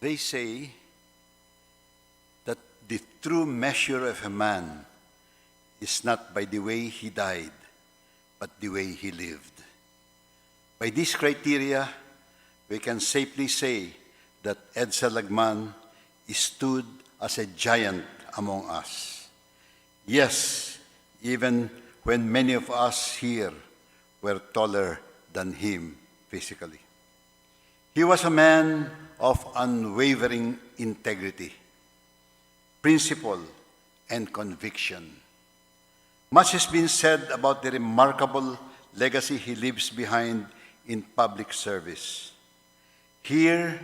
They say that the true measure of a man is not by the way he died, but the way he lived. By this criteria, we can safely say that Edcel Lagman stood as a giant among us. Yes, even when many of us here were taller than him physically. He was a man of unwavering integrity, principle, and conviction. Much has been said about the remarkable legacy he leaves behind in public service. Here,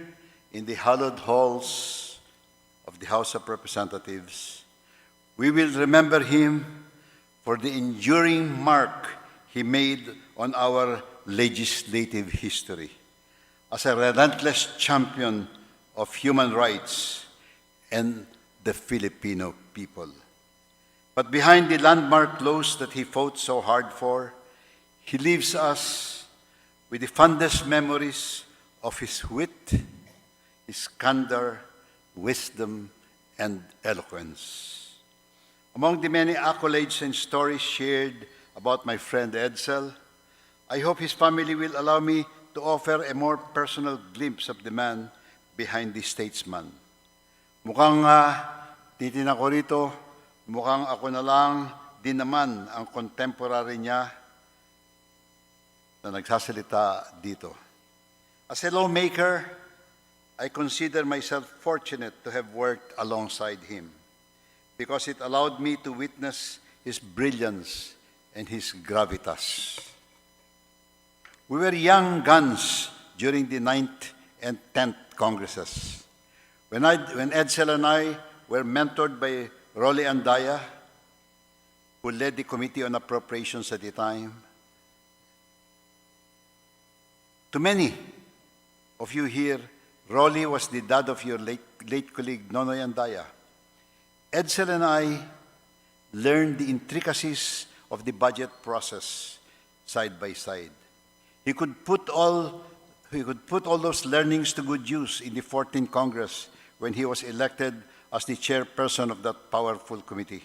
in the hallowed halls of the House of Representatives, we will remember him for the enduring mark he made on our legislative history as a relentless champion of human rights and the Filipino people. But behind the landmark laws that he fought so hard for, he leaves us with the fondest memories of his wit, his candor, wisdom, and eloquence. Among the many accolades and stories shared about my friend Edcel, I hope his family will allow me to offer a more personal glimpse of the man behind the statesman. Mukhang titignan ko rito, mukhang ako na lang din naman ang contemporary niya na nagsasalita dito. As a lawmaker, I consider myself fortunate to have worked alongside him because it allowed me to witness his brilliance and his gravitas. We were young guns during the 9th and 10th Congresses. When Edcel and I were mentored by Rolly Andaya, who led the Committee on Appropriations at the time. To many of you here, Rolly was the dad of your late colleague, Nonoy Andaya. Edcel and I learned the intricacies of the budget process side by side. He could put all those learnings to good use in the 14th Congress when he was elected as the chairperson of that powerful committee.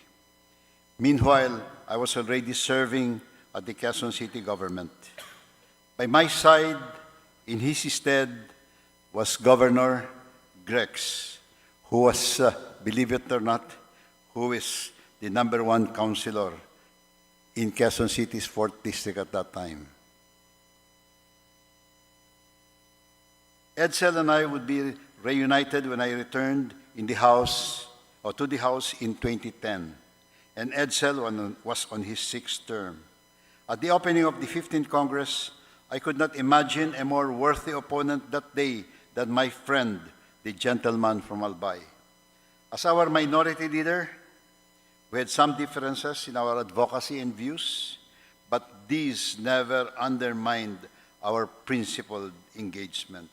Meanwhile, I was already serving at the Quezon City government. By my side, in his stead, was Governor Grex, who was, believe it or not, who is the #1 councilor in Quezon City's 4th district at that time. Edcel and I would be reunited when I returned in the House, or to the House in 2010, and Edcel was on his 6th term. At the opening of the 15th Congress, I could not imagine a more worthy opponent that day than my friend, the gentleman from Albay. As our minority leader, we had some differences in our advocacy and views, but these never undermined our principled engagement.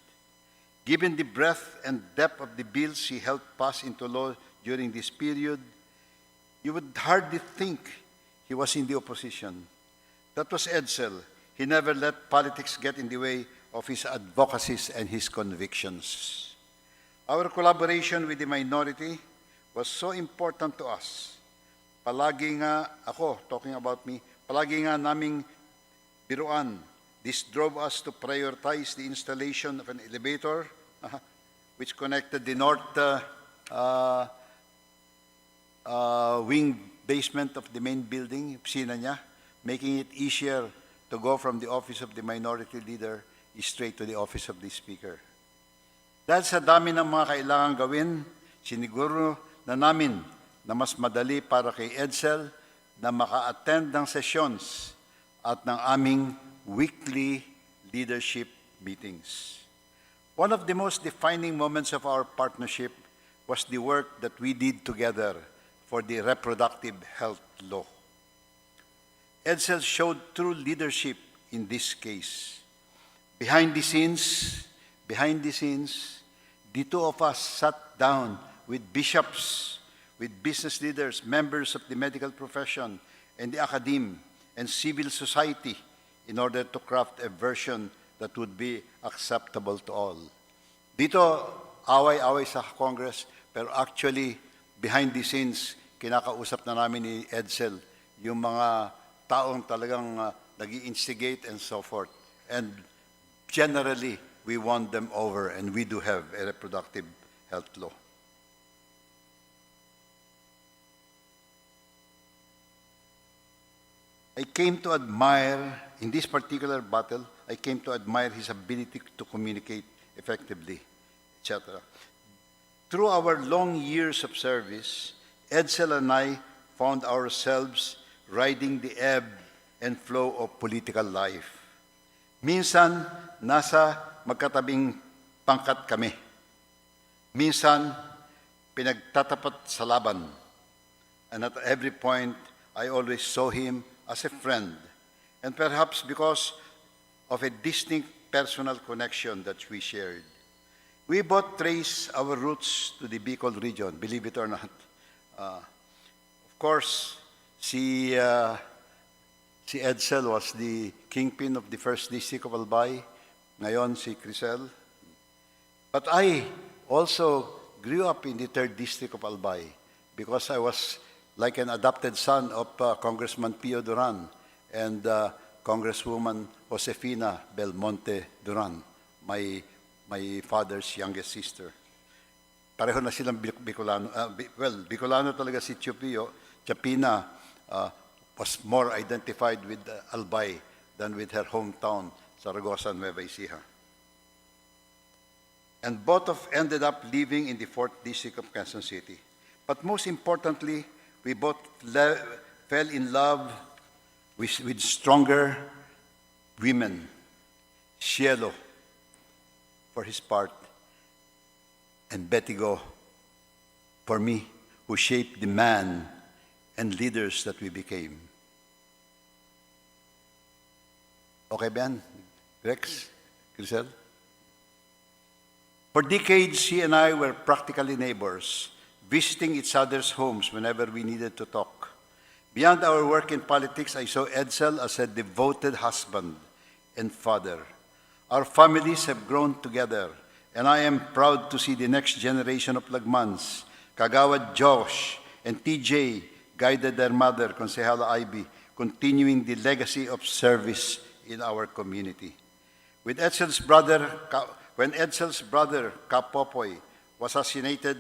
Given the breadth and depth of the bills he helped pass into law during this period, you would hardly think he was in the opposition. That was Edcel. He never let politics get in the way of his advocacies and his convictions. Our collaboration with the minority was so important to us. Palagi nga, ako, talking about me, palagi nga naming biruan. This drove us to prioritize the installation of an elevator which connected the north wing basement of the main building, piscina niya, making it easier to go from the office of the minority leader straight to the office of the speaker. Dahil sa dami ng mga kailangan gawin, siniguro na namin na mas madali para kay Edcel na maka-attend ng sessions at ng aming weekly leadership meetings. One of the most defining moments of our partnership was the work that we did together for the reproductive health law. Edcel showed true leadership in this case. Behind the scenes, the two of us sat down with bishops, with business leaders, members of the medical profession, and the academe and civil society in order to craft a version that would be acceptable to all. Dito away-away sa Congress, pero actually, behind the scenes, kinakausap na namin ni Edcel yung mga taong talagang nag-i-instigate and so forth. And generally, we won them over, and we do have a reproductive health law. I came to admire, in this particular battle, I came to admire his ability to communicate effectively, etc. Through our long years of service, Edcel and I found ourselves riding the ebb and flow of political life. Minsan, nasa magkatabing pangkat kami. Minsan, pinagtatapat sa laban. And at every point, I always saw him as a friend, and perhaps because of a distinct personal connection that we shared. We both trace our roots to the Bicol region, believe it or not. Of course, si Edcel was the kingpin of the 1st District of Albay, ngayon si Crisel. But I also grew up in the 3rd District of Albay because I was like an adopted son of Congressman Pio Duran and Congresswoman Josefina Belmonte Duran, my father's youngest sister. Pareho na silang Bicolano. Bicolano talaga si Chapio. Chapina was more identified with Albay than with her hometown, Zaragoza, Nueva Ecija. And both ended up living in the 4th District of Quezon City. But most importantly, we both fell in love with stronger women. Cielo, for his part, and Betigo, for me, who shaped the man and leaders that we became. Okay, Ben? Rex? Crisel? For decades, she and I were practically neighbors, visiting each other's homes whenever we needed to talk. Beyond our work in politics, I saw Edcel as a devoted husband and father. Our families have grown together, and I am proud to see the next generation of Lagmans, Kagawad Josh and TJ, guided their mother, Consehala Ivy, continuing the legacy of service in our community. When Edcel's brother, Kap Popoy, was assassinated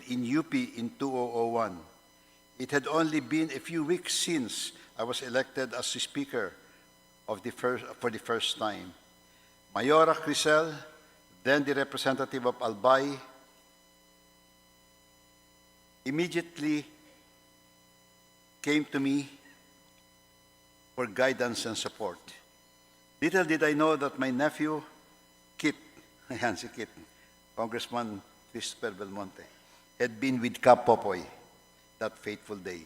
in UP in 2001. It had only been a few weeks since I was elected as the Speaker for the first time. Mayora Crisel, then the representative of Albay, immediately came to me for guidance and support. Little did I know that my nephew, Kit, Congressman Christopher Belmonte, had been with Kap Popoy that fateful day.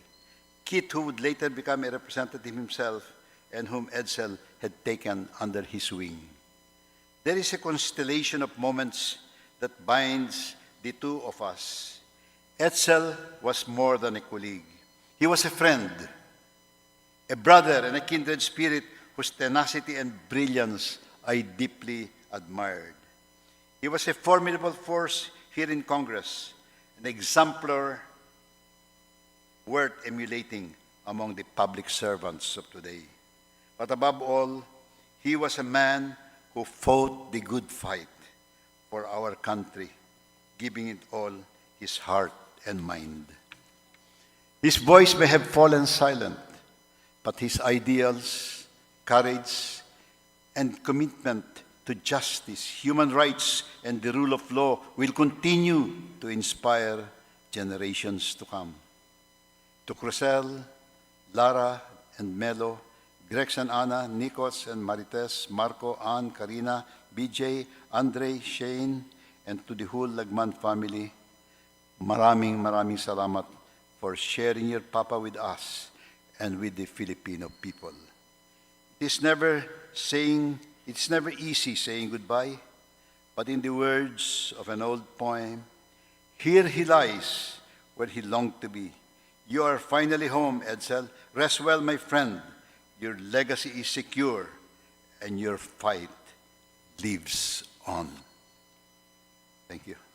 Kit, who would later become a representative himself and whom Edcel had taken under his wing. There is a constellation of moments that binds the two of us. Edcel was more than a colleague. He was a friend, a brother, and a kindred spirit whose tenacity and brilliance I deeply admired. He was a formidable force here in Congress, an exemplar worth emulating among the public servants of today. But above all, he was a man who fought the good fight for our country, giving it all his heart and mind. His voice may have fallen silent, but his ideals, courage, and commitment to justice, human rights, and the rule of law will continue to inspire generations to come. To Crisel, Lara, and Melo, Grex and Ana, Nikos and Marites, Marco, Ann, Karina, BJ, Andre, Shane, and to the whole Lagman family, maraming salamat for sharing your papa with us and with the Filipino people. It's never easy saying goodbye, but in the words of an old poem, here he lies where he longed to be. You are finally home, Edcel. Rest well, my friend. Your legacy is secure, and your fight lives on. Thank you.